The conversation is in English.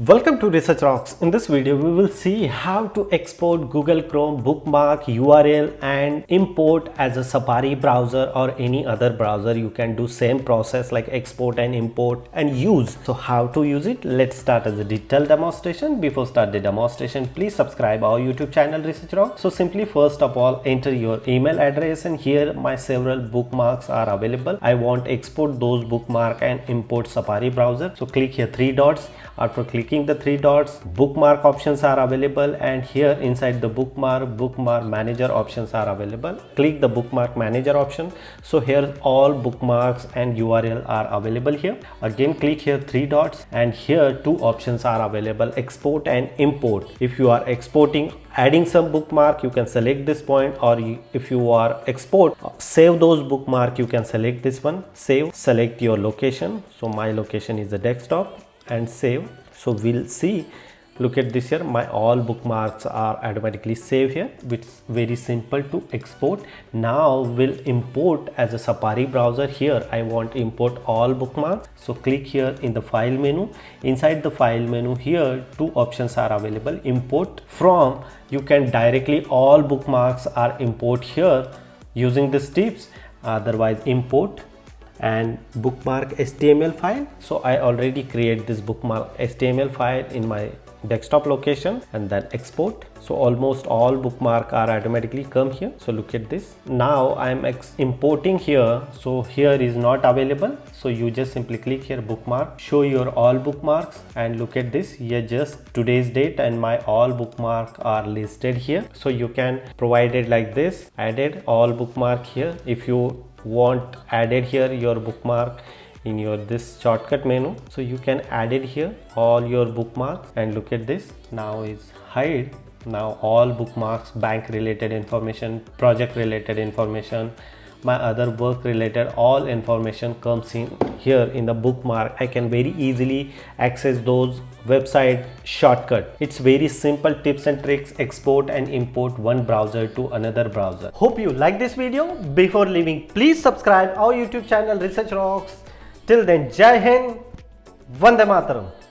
Welcome to Research Rocks. In this video, we will see how to export Google Chrome bookmark URL and import as a Safari browser or any other browser. You can do same process like export and import and use. So how to use it? Let's start as a detailed demonstration. Before start the demonstration, please subscribe our YouTube channel Research Rocks. So simply first of all, enter your email address and here my several bookmarks are available. I want export those bookmark and import Safari browser. So click here three dots. After clicking the three dots, bookmark options are available, and here inside the bookmark manager options are available. Click the bookmark manager option. So here all bookmarks and URL are available here. Again click here three dots, and here two options are available: export and import. If you are exporting, adding some bookmark, you can select this point, or if you are save those bookmark, you can select this one, save, select your location. So my location is the desktop and save. So we'll see, look at this here, my all bookmarks are automatically saved here. It's very simple to export. Now we'll import as a Safari browser. Here I want to import all bookmarks. So click here in the file menu. Inside the file menu, here two options are available: import from. You can directly all bookmarks are import here using the steps, otherwise import and bookmark HTML file. So I already create this bookmark HTML file in my desktop location and then export. So almost all bookmark are automatically come here. So look at this. Now I'm importing here. So here is not available. So you just simply click here bookmark, show your all bookmarks, and look at this here, just today's date and my all bookmark are listed here. So you can provide it like this, added all bookmark here. If you want added here your bookmark in your this shortcut menu, so you can add it here all your bookmarks, and look at this, now is hide. Now all bookmarks, bank related information, project related information, my other work related, all information comes in here in the bookmark. I can very easily access those website shortcut. It's very simple tips and tricks, export and import one browser to another browser. Hope you like this video. Before leaving, please subscribe our YouTube channel Research Rocks. Till then, Jai Hind, Vande Mataram.